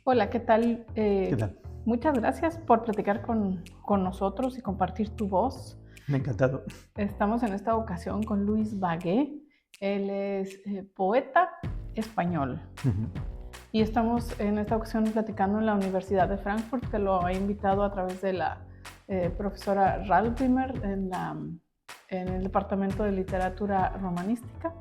Hola, ¿qué tal? ¿Qué tal? Muchas gracias por platicar con nosotros y compartir tu voz. Encantado. Estamos en esta ocasión con Luis Bagué. Él es poeta español. Ujú. Y estamos en esta ocasión platicando en la Universidad de Frankfurt, que lo ha invitado a través de la profesora Ralbheimer en el Departamento de Literatura Romanística,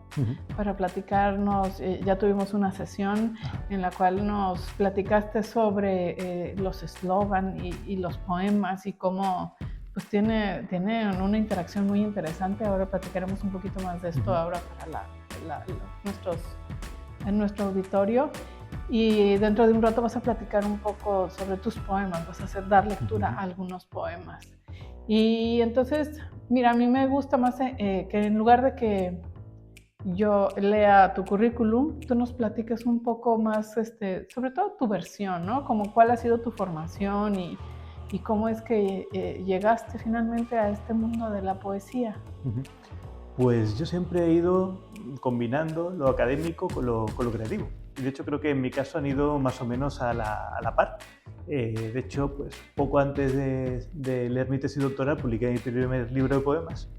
para platicarnos. Ya tuvimos una sesión en la cual nos platicaste sobre los eslogan y los poemas y cómo pues tiene una interacción muy interesante. Ahora platicaremos un poquito más de esto ahora para nuestro auditorio. Y dentro de un rato vas a platicar un poco sobre tus poemas, vas a dar lectura a algunos poemas. Y entonces, mira, a mí me gusta más que en lugar de que yo lea tu currículum, tú nos platiques un poco más, sobre todo tu versión, ¿no? Como cuál ha sido tu formación y cómo es que llegaste finalmente a este mundo de la poesía. Pues yo siempre he ido combinando lo académico con lo creativo. Y de hecho creo que en mi caso han ido más o menos a la par. De hecho, pues poco antes de leer mi tesis doctoral publiqué mi primer libro de poemas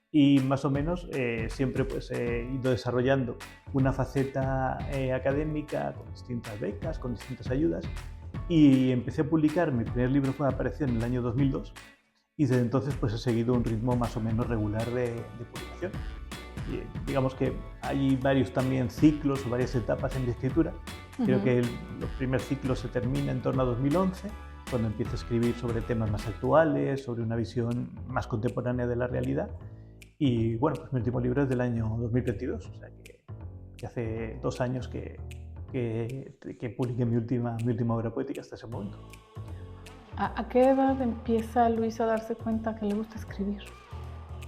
y más o menos siempre pues, he ido desarrollando una faceta académica con distintas becas, con distintas ayudas, y empecé a publicar. Mi primer libro apareció en el año 2002 y desde entonces pues, he seguido un ritmo más o menos regular de publicación. Y digamos que hay varios también ciclos o varias etapas en mi escritura. Creo que el primer ciclo se termina en torno a 2011, cuando empiezo a escribir sobre temas más actuales, sobre una visión más contemporánea de la realidad. Y bueno, pues mi último libro es del año 2022, o sea que hace 2 años que publiqué mi última obra poética hasta ese momento. ¿A qué edad empieza Luis a darse cuenta que le gusta escribir?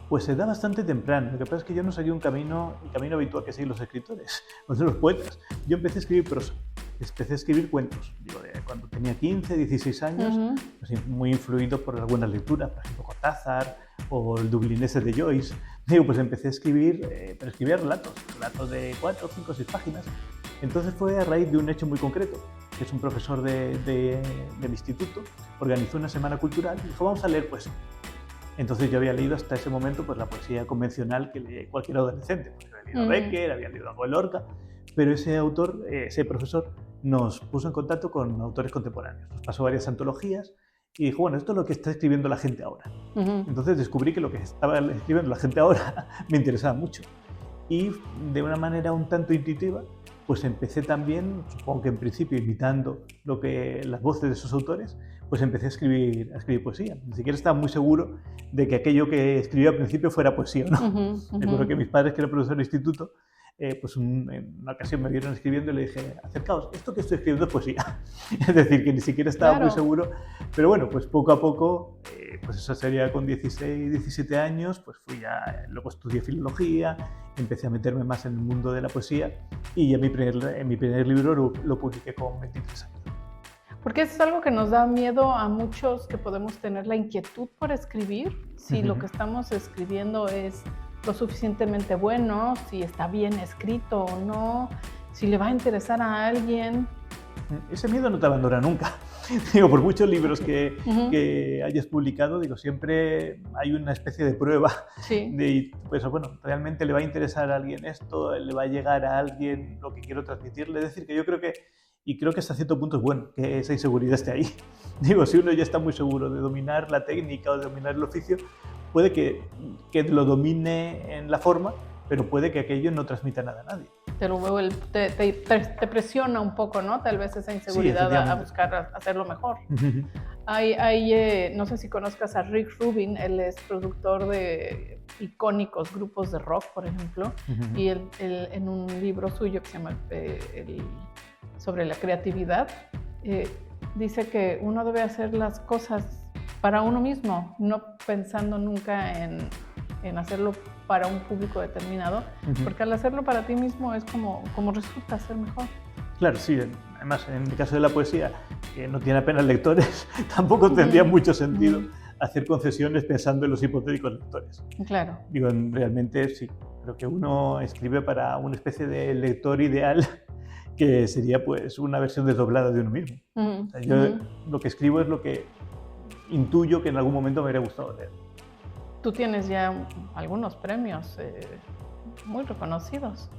Pues se da bastante temprano. Lo que pasa es que yo no seguí el camino habitual que siguen los escritores, los poetas. Yo empecé a escribir prosa, empecé a escribir cuentos. Digo, cuando tenía 15, 16 años, pues muy influido por algunas lecturas, por ejemplo Cortázar o el Dublinense de Joyce. Digo, pues empecé a escribir, pero escribía relatos de 4, 5, 6 páginas. Entonces fue a raíz de un hecho muy concreto, que es un profesor del instituto, organizó una semana cultural y dijo, vamos a leer poesía. Entonces yo había leído hasta ese momento pues, la poesía convencional que lee cualquier adolescente. Pues, había leído a Becker, había leído algo de Lorca, pero ese autor, ese profesor, nos puso en contacto con autores contemporáneos. Nos pasó varias antologías y dijo, bueno, esto es lo que está escribiendo la gente ahora. Entonces descubrí que lo que estaba escribiendo la gente ahora me interesaba mucho. Y de una manera un tanto intuitiva, pues empecé también, supongo que en principio imitando las voces de esos autores, pues empecé a escribir poesía. Ni siquiera estaba muy seguro de que aquello que escribía al principio fuera poesía, ¿no? Me acuerdo que mis padres, que eran profesores de instituto, pues en una ocasión me vieron escribiendo y le dije, acercaos, esto que estoy escribiendo es poesía. Es decir, que ni siquiera estaba muy seguro. Pero bueno, pues poco a poco, pues eso sería con 16, 17 años, pues luego estudié filología, empecé a meterme más en el mundo de la poesía y ya mi primer libro lo publiqué con 23 años. Porque eso es algo que nos da miedo a muchos, que podemos tener la inquietud por escribir, si lo que estamos escribiendo es lo suficientemente bueno, si está bien escrito o no, si le va a interesar a alguien. Ese miedo no te abandona nunca. Digo, por muchos libros que hayas publicado, digo, siempre hay una especie de prueba de, pues bueno, ¿realmente le va a interesar a alguien esto? ¿Le va a llegar a alguien lo que quiero transmitirle? Es decir, que yo creo que hasta cierto punto es bueno que esa inseguridad esté ahí. Digo, si uno ya está muy seguro de dominar la técnica o de dominar el oficio, puede que lo domine en la forma, pero puede que aquello no transmita nada a nadie. Te presiona un poco, ¿no? Tal vez esa inseguridad a buscar hacerlo mejor. No sé si conozcas a Rick Rubin, él es productor de icónicos grupos de rock, por ejemplo, y él en un libro suyo que se llama sobre la creatividad, dice que uno debe hacer las cosas para uno mismo, no pensando nunca en hacerlo para un público determinado, porque al hacerlo para ti mismo es como resulta ser mejor. Claro, sí. Además, en el caso de la poesía, que no tiene apenas lectores, tampoco tendría mucho sentido hacer concesiones pensando en los hipotéticos lectores. Claro. Digo, realmente sí. Creo que uno escribe para una especie de lector ideal que sería pues una versión desdoblada de uno mismo. O sea, yo lo que escribo es lo que intuyo que en algún momento me habría gustado leer. Tú tienes ya algunos premios muy reconocidos.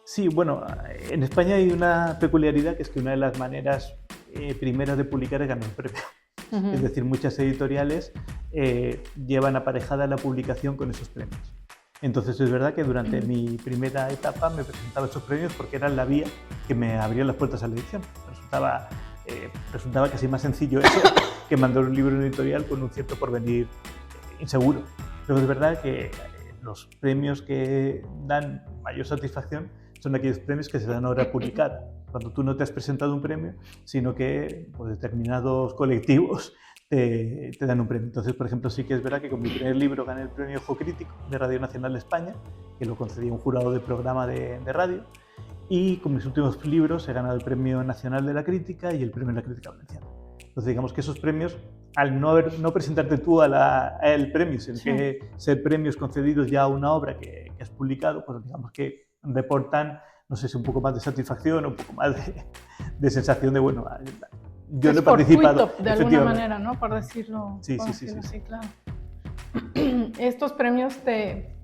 Sí, bueno, en España hay una peculiaridad, que es que una de las maneras primeras de publicar es ganar un premio. Es decir, muchas editoriales llevan aparejada la publicación con esos premios. Entonces es verdad que durante mi primera etapa me presentaba esos premios porque eran la vía que me abría las puertas a la edición. Resultaba casi más sencillo eso que mandar un libro en editorial con un cierto porvenir inseguro. Pero es verdad que los premios que dan mayor satisfacción son aquellos premios que se dan ahora publicada, cuando tú no te has presentado un premio, sino que pues, determinados colectivos te dan un premio. Entonces, por ejemplo, sí que es verdad que con mi primer libro gané el premio Ojo Crítico de Radio Nacional de España, que lo concedía un jurado de programa de radio, y con mis últimos libros he ganado el Premio Nacional de la Crítica y el Premio de la Crítica Valenciana. Entonces, digamos que esos premios, al no presentarte tú al premio, sino que ser premios concedidos ya a una obra que has publicado, pues digamos que reportan, no sé si un poco más de satisfacción o un poco más de sensación de, bueno, yo no he participado. De alguna manera, ¿no? Por decirlo. Sí, claro. Estos premios te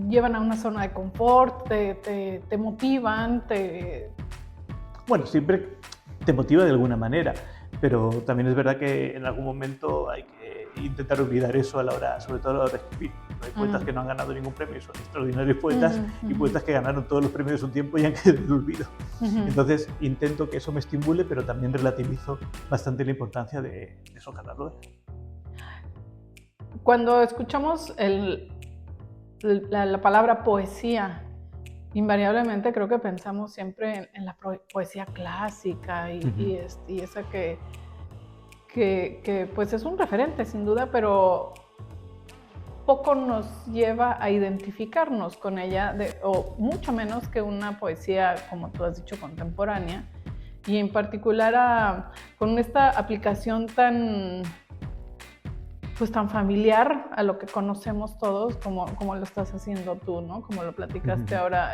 llevan a una zona de confort, te motivan, Bueno, siempre te motiva de alguna manera, pero también es verdad que en algún momento hay que intentar olvidar eso a la hora, sobre todo a la hora de escribir. Hay poetas que no han ganado ningún premio, son extraordinarios poetas, y poetas que ganaron todos los premios de su tiempo y han quedado en el olvido. Entonces intento que eso me estimule, pero también relativizo bastante la importancia de eso, ganarlo. Cuando escuchamos la palabra poesía, invariablemente creo que pensamos siempre en la poesía clásica y esa que pues es un referente sin duda, pero poco nos lleva a identificarnos con ella, o mucho menos que una poesía, como tú has dicho, contemporánea, y en particular con esta aplicación tan familiar a lo que conocemos todos, como lo estás haciendo tú, ¿no? Como lo platicaste ahora,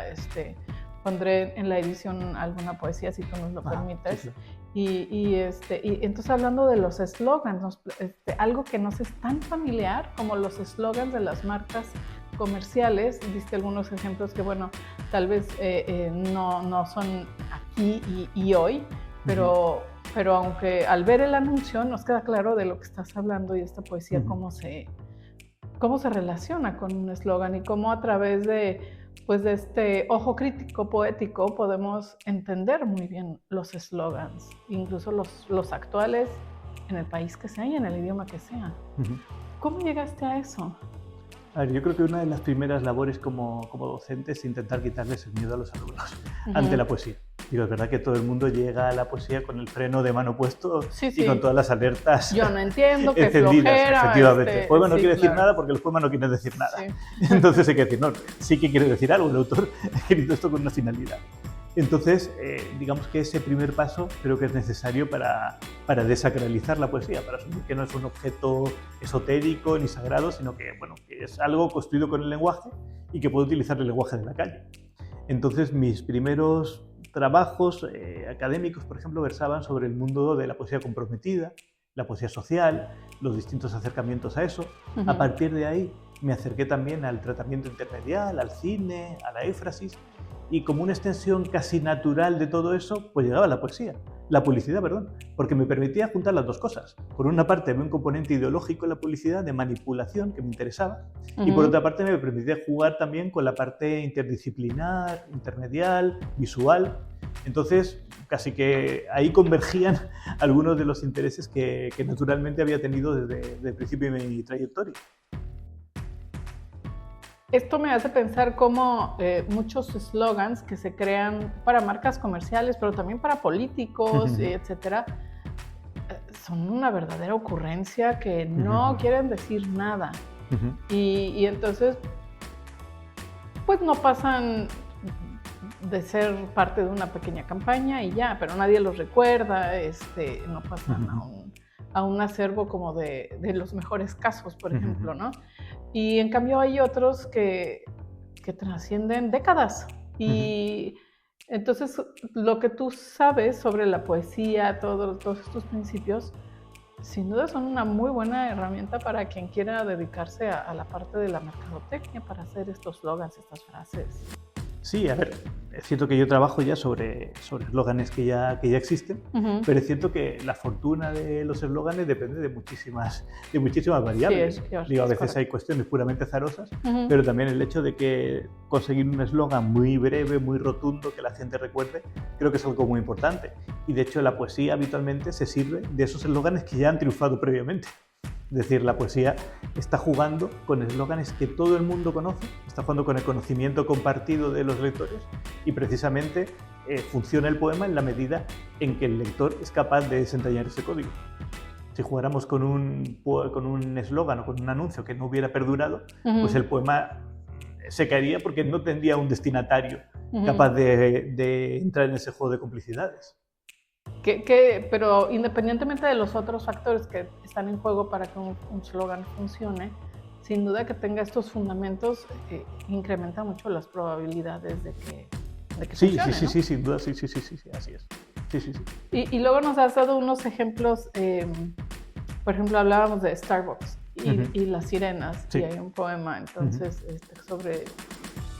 pondré en la edición alguna poesía, si tú nos lo permites. Sí, claro. Y entonces, hablando de los eslogans, algo que nos es tan familiar como los eslogans de las marcas comerciales, diste algunos ejemplos que, bueno, tal vez no son aquí y hoy, pero aunque al ver el anuncio nos queda claro de lo que estás hablando y esta poesía, cómo se relaciona con un eslogan y cómo a través de este ojo crítico poético podemos entender muy bien los eslogans, incluso los actuales, en el país que sea y en el idioma que sea. ¿Cómo llegaste a eso? A ver, yo creo que una de las primeras labores como docente es intentar quitarles el miedo a los alumnos ante la poesía. Digo, es verdad que todo el mundo llega a la poesía con el freno de mano puesto y con todas las alertas yo no entiendo, qué encendidas, flojera. Efectivamente. El poema no quiere decir nada porque los poemas no quieren decir nada. Entonces hay que decir, no, sí que quiere decir algo. El autor ha escrito esto con una finalidad. Entonces, digamos que ese primer paso creo que es necesario para desacralizar la poesía, para asumir que no es un objeto esotérico ni sagrado, sino que, bueno, que es algo construido con el lenguaje y que puede utilizar el lenguaje de la calle. Entonces, mis primeros trabajos académicos, por ejemplo, versaban sobre el mundo de la poesía comprometida, la poesía social, los distintos acercamientos a eso. A partir de ahí me acerqué también al tratamiento intermedial, al cine, a la éfrasis, y como una extensión casi natural de todo eso, pues llegaba la publicidad, porque me permitía juntar las dos cosas. Por una parte había un componente ideológico en la publicidad de manipulación que me interesaba, y por otra parte me permitía jugar también con la parte interdisciplinar, intermedial, visual. Entonces, casi que ahí convergían algunos de los intereses que naturalmente había tenido desde el principio de mi trayectoria. Esto me hace pensar cómo muchos eslogans que se crean para marcas comerciales, pero también para políticos, etcétera, son una verdadera ocurrencia que no quieren decir nada. Y entonces, pues no pasan de ser parte de una pequeña campaña y ya, pero nadie los recuerda, no pasan a un acervo como de los mejores casos, por ejemplo, ¿no? Y en cambio hay otros que trascienden décadas. Y entonces lo que tú sabes sobre la poesía, todos estos principios, sin duda son una muy buena herramienta para quien quiera dedicarse a la parte de la mercadotecnia, para hacer estos slogans, estas frases. Sí, a ver, es cierto que yo trabajo ya sobre eslóganes que ya existen, pero es cierto que la fortuna de los eslóganes depende de muchísimas variables. Sí, A veces hay cuestiones puramente azarosas, pero también el hecho de que conseguir un eslogan muy breve, muy rotundo, que la gente recuerde, creo que es algo muy importante. Y de hecho la poesía habitualmente se sirve de esos eslóganes que ya han triunfado previamente. Es decir, la poesía está jugando con eslóganes que todo el mundo conoce, está jugando con el conocimiento compartido de los lectores y precisamente funciona el poema en la medida en que el lector es capaz de desentrañar ese código. Si jugáramos con un eslogan o con un anuncio que no hubiera perdurado, pues el poema se caería porque no tendría un destinatario capaz de entrar en ese juego de complicidades. Pero independientemente de los otros factores que están en juego para que un slogan funcione, sin duda que tenga estos fundamentos incrementa mucho las probabilidades de que funcione, ¿no? Sí, sin duda, sí, así es. Sí. Y luego nos has dado unos ejemplos, por ejemplo, hablábamos de Starbucks y las sirenas, y hay un poema, entonces,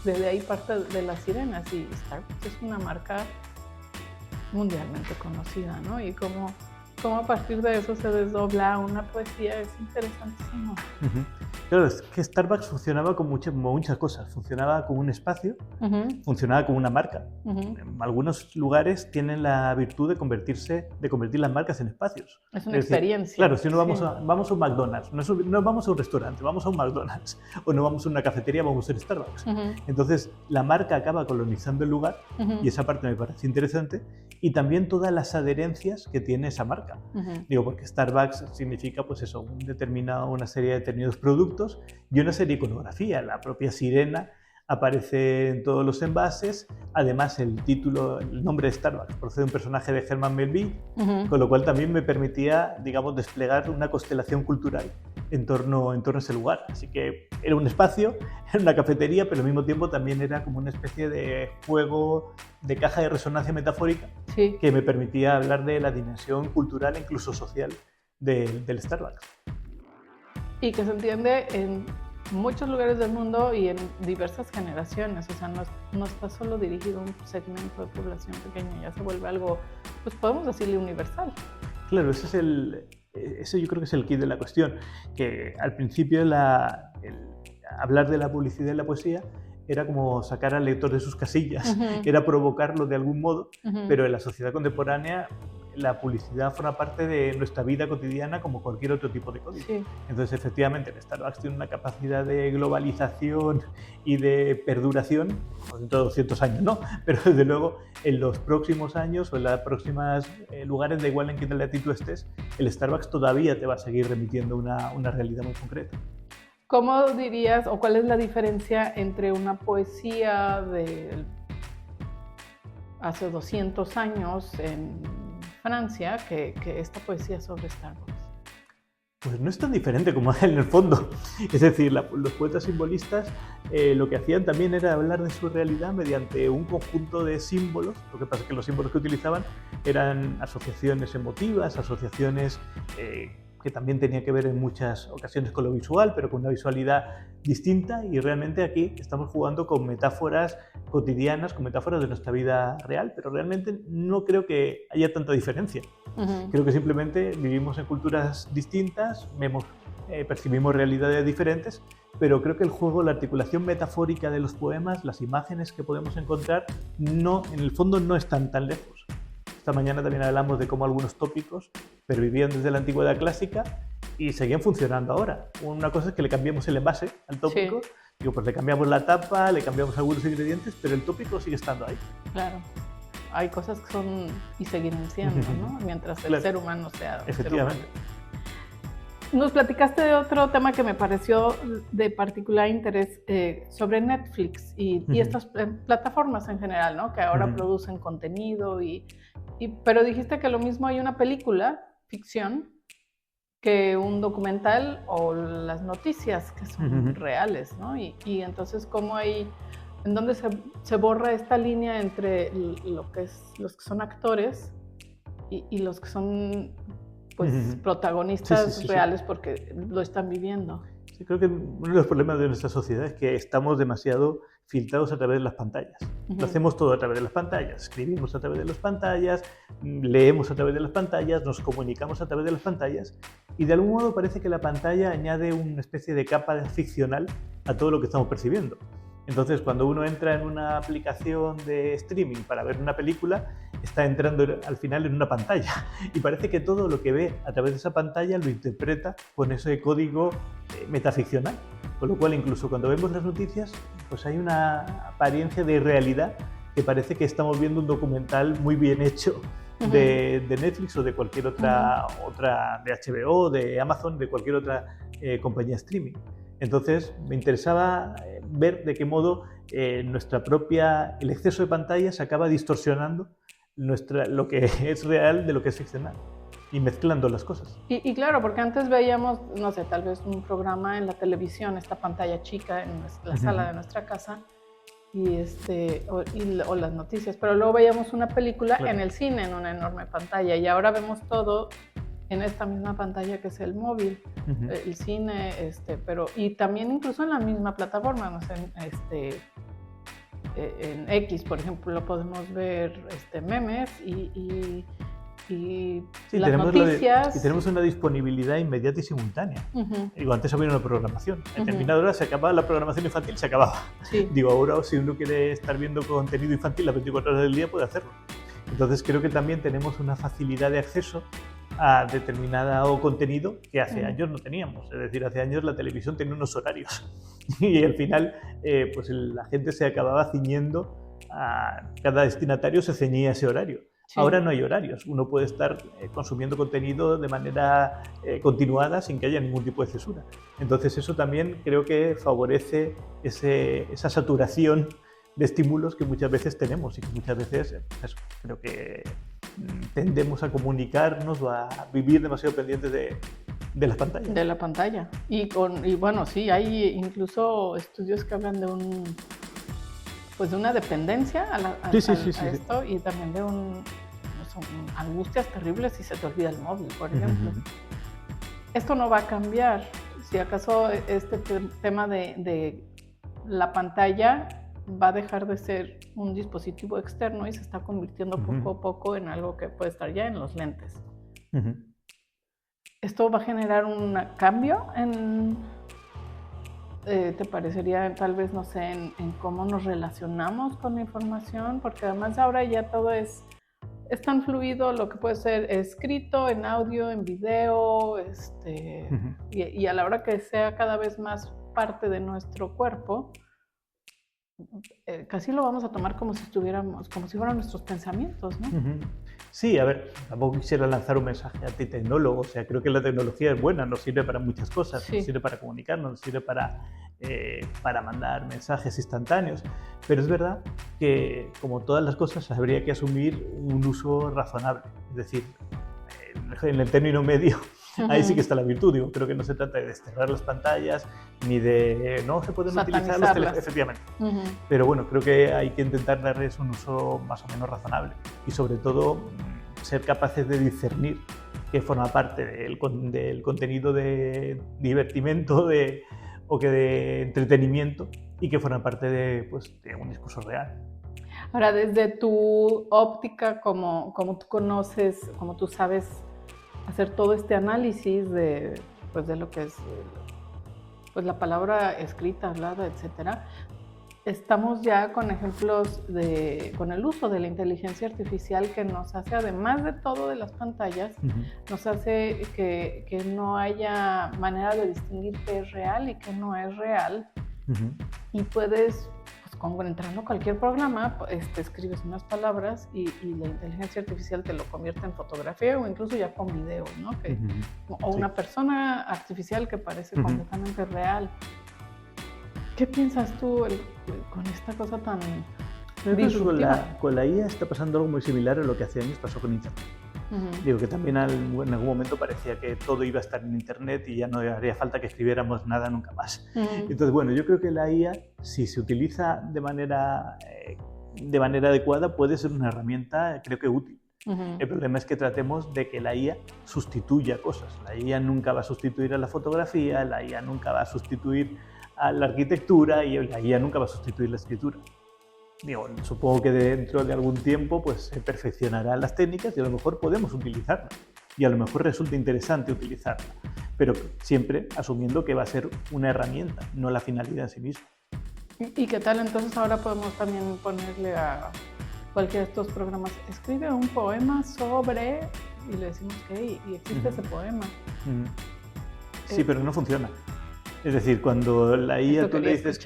de ahí parte de las sirenas, y Starbucks es una marca mundialmente conocida, ¿no? Y cómo a partir de eso se desdobla una poesía es interesantísimo. Claro, es que Starbucks funcionaba con muchas cosas. Funcionaba como un espacio, funcionaba como una marca. Algunos lugares tienen la virtud de convertir las marcas en espacios. Es una experiencia. Claro, si no vamos a un McDonald's, no vamos a un restaurante, vamos a un McDonald's, o no vamos a una cafetería, vamos a un Starbucks. Entonces, la marca acaba colonizando el lugar, y esa parte me parece interesante, y también todas las adherencias que tiene esa marca. Digo, porque Starbucks significa, pues eso, una serie de determinados productos y una serie de iconografía. La propia sirena aparece en todos los envases. Además, el nombre de Starbucks procede de un personaje de Herman Melville, con lo cual también me permitía, digamos, desplegar una constelación cultural en torno a ese lugar. Así que era un espacio, era una cafetería, pero al mismo tiempo también era como una especie de juego de caja de resonancia metafórica que me permitía hablar de la dimensión cultural e incluso social del Starbucks. Y que se entiende en muchos lugares del mundo y en diversas generaciones, o sea, no está solo dirigido a un segmento de población pequeño, ya se vuelve algo, pues podemos decirle universal. Claro, ese yo creo que es el quid de la cuestión, que al principio hablar de la publicidad y la poesía era como sacar al lector de sus casillas, era provocarlo de algún modo, pero en la sociedad contemporánea la publicidad forma parte de nuestra vida cotidiana como cualquier otro tipo de código. Entonces, efectivamente, el Starbucks tiene una capacidad de globalización y de perduración, dentro de 200 años, ¿no? Pero desde luego, en los próximos años o en los próximos lugares, da igual en qué latitud estés, el Starbucks todavía te va a seguir remitiendo una realidad muy concreta. ¿Cómo dirías o cuál es la diferencia entre una poesía de hace 200 años en Francia que esta poesía sobre Starbucks? Pues no es tan diferente como en el fondo. Es decir, los poetas simbolistas lo que hacían también era hablar de su realidad mediante un conjunto de símbolos. Lo que pasa es que los símbolos que utilizaban eran asociaciones emotivas, asociaciones que también tenía que ver en muchas ocasiones con lo visual, pero con una visualidad distinta, y realmente aquí estamos jugando con metáforas cotidianas, con metáforas de nuestra vida real, pero realmente no creo que haya tanta diferencia. Creo que simplemente vivimos en culturas distintas, percibimos realidades diferentes, pero creo que el juego, la articulación metafórica de los poemas, las imágenes que podemos encontrar, en el fondo no están tan lejos. Esta mañana también hablamos de cómo algunos tópicos pervivían desde la antigüedad clásica y seguían funcionando ahora. Una cosa es que le cambiamos el envase al tópico, pues le cambiamos la tapa, le cambiamos algunos ingredientes, pero el tópico sigue estando ahí. Claro. Hay cosas que son y seguirán siendo, ¿no? Mientras el ser humano sea Efectivamente. Ser humano. Nos platicaste de otro tema que me pareció de particular interés sobre Netflix y estas plataformas en general, ¿no? Que ahora producen contenido pero dijiste que lo mismo hay una película, ficción, que un documental o las noticias que son reales, ¿no? Y entonces, ¿cómo hay, en dónde se borra esta línea entre los que son actores y los que son, pues, protagonistas reales porque lo están viviendo? Sí, creo que uno de los problemas de nuestra sociedad es que estamos demasiado filtrados a través de las pantallas. Lo hacemos todo a través de las pantallas, escribimos a través de las pantallas, leemos a través de las pantallas, nos comunicamos a través de las pantallas y de algún modo parece que la pantalla añade una especie de capa ficcional a todo lo que estamos percibiendo. Entonces, cuando uno entra en una aplicación de streaming para ver una película, está entrando al final en una pantalla y parece que todo lo que ve a través de esa pantalla lo interpreta con ese código metaficcional. Con lo cual, incluso cuando vemos las noticias, pues hay una apariencia de realidad que parece que estamos viendo un documental muy bien hecho de Netflix o de cualquier otra de HBO, de Amazon, de cualquier otra compañía streaming. Entonces, me interesaba ver de qué modo el exceso de pantallas acaba distorsionando lo que es real de lo que es ficcional y mezclando las cosas. Y claro, porque antes veíamos, no sé, tal vez un programa en la televisión, esta pantalla chica en la sala de nuestra casa, o las noticias, pero luego veíamos una película en el cine, en una enorme pantalla, y ahora vemos todo en esta misma pantalla que es el móvil, el cine, y también incluso en la misma plataforma, no sé, en X, por ejemplo, podemos ver memes y las noticias. Y tenemos una disponibilidad inmediata y simultánea. Digo, antes había una programación. A determinada hora se acababa la programación infantil, se acababa. Sí. Digo, ahora si uno quiere estar viendo contenido infantil las 24 horas del día, puede hacerlo. Entonces creo que también tenemos una facilidad de acceso a determinado contenido que hace años no teníamos. Es decir, hace años la televisión tenía unos horarios y al final pues la gente se acababa ciñendo a cada destinatario, se ceñía a ese horario. Sí. Ahora no hay horarios, uno puede estar consumiendo contenido de manera continuada sin que haya ningún tipo de censura. Entonces eso también creo que favorece esa saturación de estímulos que muchas veces tenemos y que muchas veces creo que tendemos a comunicarnos o a vivir demasiado pendientes de las pantallas. De la pantalla. Y bueno, sí, hay incluso estudios que hablan de de una dependencia a esto y también de angustias terribles si se te olvida el móvil, por ejemplo. Esto no va a cambiar. Si acaso este tema de la pantalla va a dejar de ser un dispositivo externo y se está convirtiendo poco a poco en algo que puede estar ya en los lentes. ¿Esto va a generar un cambio te parecería tal vez, no sé, en cómo nos relacionamos con la información? Porque además ahora ya todo es tan fluido, lo que puede ser escrito, en audio, en video, y a la hora que sea cada vez más parte de nuestro cuerpo, casi lo vamos a tomar como si fueran nuestros pensamientos, ¿no? Sí, a ver, tampoco quisiera lanzar un mensaje antitecnólogo, o sea, creo que la tecnología es buena, nos sirve para muchas cosas, nos sirve para comunicarnos, nos sirve para mandar mensajes instantáneos, pero es verdad que, como todas las cosas, habría que asumir un uso razonable, es decir, en el término medio. Ahí sí que está la virtud, digo, creo que no se trata de desterrar las pantallas ni de no se pueden utilizar los teléfonos, efectivamente. Pero bueno, creo que hay que intentar darles un uso más o menos razonable y sobre todo ser capaces de discernir qué forma parte del contenido de divertimento o que de entretenimiento y qué forma parte de un discurso real. Ahora, desde tu óptica, como tú conoces, como tú sabes hacer todo este análisis de lo que es la palabra escrita, hablada, etcétera, estamos ya con ejemplos con el uso de la inteligencia artificial que nos hace, además de todo de las pantallas, nos hace que no haya manera de distinguir qué es real y qué no es real. Y puedes, entrando a cualquier programa, escribes unas palabras y la inteligencia artificial te lo convierte en fotografía o incluso ya con video, ¿no? O una persona artificial que parece completamente real. ¿Qué piensas tú con esta cosa tan disruptiva? Con la IA está pasando algo muy similar a lo que hace años pasó con Internet. Digo que también en algún momento parecía que todo iba a estar en Internet y ya no haría falta que escribiéramos nada nunca más. Entonces, bueno, yo creo que la IA, si se utiliza de manera adecuada, puede ser una herramienta, creo que útil. El problema es que tratemos de que la IA sustituya cosas. La IA nunca va a sustituir a la fotografía, la IA nunca va a sustituir a la arquitectura y la IA nunca va a sustituir la escritura. Digo, supongo que dentro de algún tiempo pues, se perfeccionarán las técnicas y a lo mejor podemos utilizarla. Y a lo mejor resulta interesante utilizarla. Pero siempre asumiendo que va a ser una herramienta, no la finalidad en sí misma. ¿Y qué tal entonces ahora podemos también ponerle a cualquiera de estos programas, escribe un poema sobre, y le decimos que y existe ese poema? Sí, pero no funciona. Es decir, cuando la IA tú le dices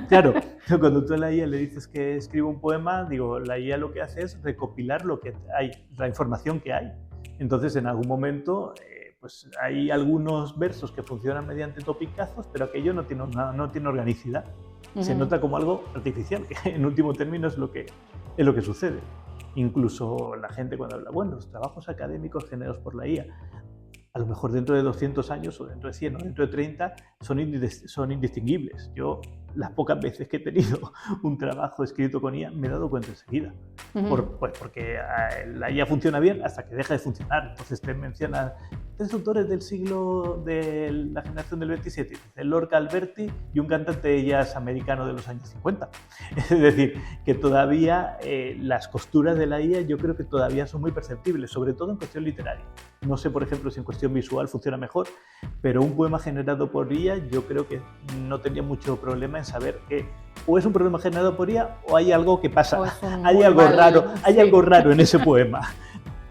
claro, cuando tú a la IA le dices que escriba un poema, digo, la IA lo que hace es recopilar lo que hay, la información que hay. Entonces, en algún momento, pues hay algunos versos que funcionan mediante topicazos, pero aquello no tiene organicidad. Se nota como algo artificial, que en último término es lo que sucede. Incluso la gente cuando habla, bueno, los trabajos académicos generados por la IA, a lo mejor dentro de 200 años o dentro de 100 o dentro de 30 son indistinguibles. Yo las pocas veces que he tenido un trabajo escrito con IA me he dado cuenta enseguida. Porque la IA funciona bien hasta que deja de funcionar. Entonces te mencionan 3 autores del siglo de la generación del 27, Lorca Alberti y un cantante de jazz americano de los años 50. Es decir, que todavía las costuras de la IA yo creo que todavía son muy perceptibles, sobre todo en cuestión literaria. No sé, por ejemplo, si en cuestión visual funciona mejor, pero un poema generado por IA yo creo que no tendría mucho problema en saber que o es un poema generado por IA o hay algo que pasa, hay algo raro en ese poema.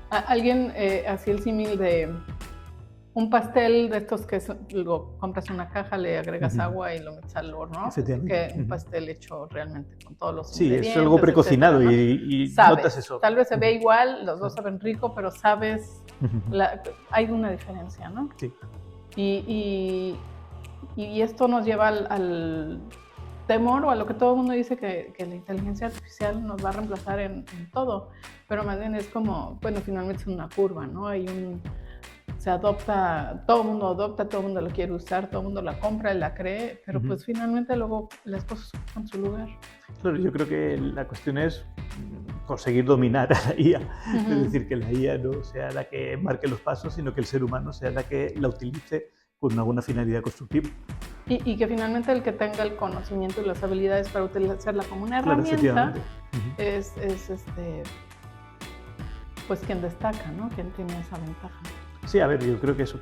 Alguien hacía el símil de un pastel de estos que luego compras una caja, le agregas agua y lo metes al horno, que un pastel hecho realmente con todos los ingredientes. Sí, es algo precocinado, etcétera, ¿no? y sabes, notas eso. Tal vez se ve igual, los dos saben rico, pero sabes, hay una diferencia, ¿no? Sí. Y esto nos lleva al temor o a lo que todo el mundo dice que la inteligencia artificial nos va a reemplazar en todo, pero más bien es como, bueno, finalmente es una curva, ¿no? Se adopta, todo el mundo adopta, todo el mundo lo quiere usar, todo el mundo la compra y la cree, pero pues finalmente luego las cosas ocupan su lugar. Claro, yo creo que la cuestión es conseguir dominar a la IA, es decir, que la IA no sea la que marque los pasos, sino que el ser humano sea la que la utilice con alguna finalidad constructiva. Y que finalmente el que tenga el conocimiento y las habilidades para utilizarla como una herramienta es pues quien destaca, ¿no? Quien tiene esa ventaja. Sí, a ver, yo creo que eso,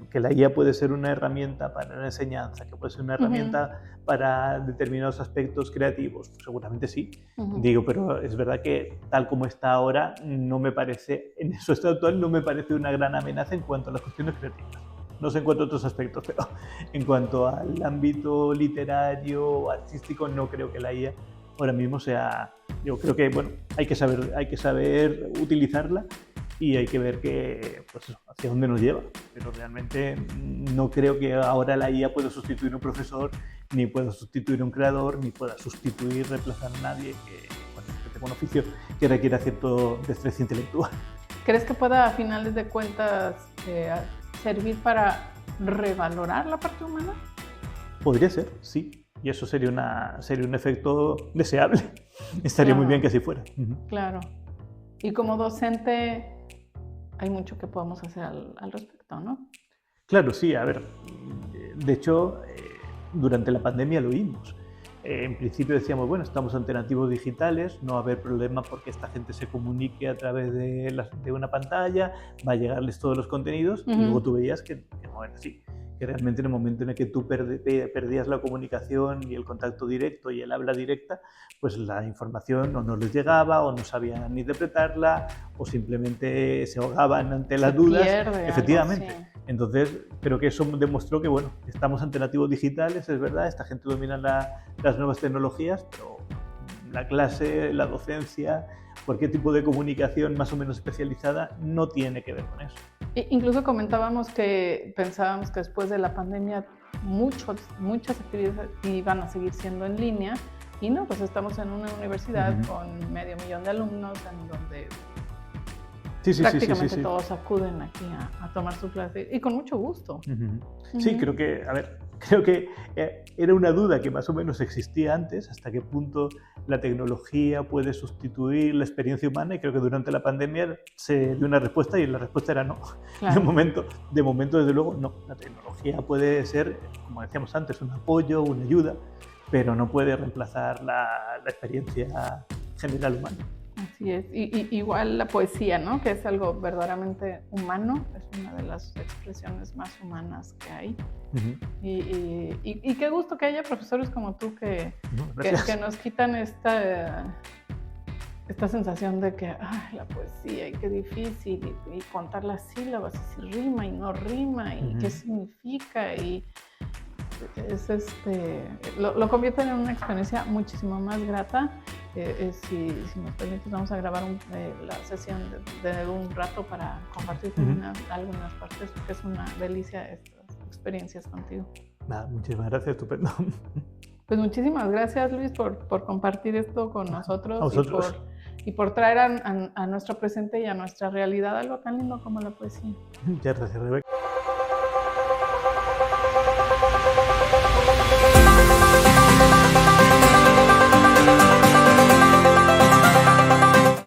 que la IA puede ser una herramienta para la enseñanza, que puede ser una herramienta para determinados aspectos creativos, pues seguramente sí. Digo, pero es verdad que tal como está ahora, no me parece, en su estado actual, no me parece una gran amenaza en cuanto a las cuestiones creativas. No sé en cuanto a otros aspectos, pero en cuanto al ámbito literario o artístico, no creo que la IA ahora mismo sea... Yo creo que, bueno, hay que saber utilizarla y hay que ver pues eso, hacia dónde nos lleva. Pero realmente no creo que ahora la IA pueda sustituir a un profesor, ni pueda sustituir a un creador, ni pueda reemplazar a nadie que tenga un oficio que requiera cierto destreza intelectual. ¿Crees que pueda, a finales de cuentas, servir para revalorar la parte humana? Podría ser, sí. Y eso sería un efecto deseable. Estaría muy bien que así fuera. Claro. Y como docente, hay mucho que podemos hacer al respecto, ¿no? Claro, sí. A ver, de hecho, durante la pandemia lo vimos. En principio decíamos, bueno, estamos ante nativos digitales, no va a haber problema porque esta gente se comunique a través de una pantalla, va a llegarles todos los contenidos, y luego tú veías que no era así. Que realmente en el momento en el que tú perdías la comunicación y el contacto directo y el habla directa, pues la información o no les llegaba o no sabían interpretarla o simplemente se ahogaban ante las dudas. Efectivamente. Algo, sí. Entonces, creo que eso demostró que, bueno, estamos ante nativos digitales, es verdad, esta gente domina las nuevas tecnologías, pero la clase, la docencia, cualquier tipo de comunicación más o menos especializada no tiene que ver con eso. Incluso comentábamos que pensábamos que después de la pandemia muchas actividades iban a seguir siendo en línea y no, pues estamos en una universidad con 500,000 de alumnos en donde prácticamente sí. todos acuden aquí a tomar su clase y con mucho gusto. Sí, creo que, a ver, creo que era una duda que más o menos existía antes, hasta qué punto la tecnología puede sustituir la experiencia humana, y creo que durante la pandemia se dio una respuesta y la respuesta era no. Claro. De momento, desde luego, no. La tecnología puede ser, como decíamos antes, un apoyo, una ayuda, pero no puede reemplazar la experiencia general humana. Así es, y igual la poesía, ¿no? Que es algo verdaderamente humano, es una de las expresiones más humanas que hay. Y qué gusto que haya profesores como tú que nos quitan esta sensación de que la poesía y qué difícil, y contar las sílabas, y si rima y no rima, y qué significa, y lo convierten en una experiencia muchísimo más grata. Si nos permites, vamos a grabar la sesión de un rato para compartir algunas partes, porque es una delicia estas experiencias contigo. Muchísimas gracias, estupendo. Pues muchísimas gracias, Luis, por compartir esto con nosotros. Y por traer a nuestro presente y a nuestra realidad algo tan lindo como la poesía. Muchas gracias, Rebeca.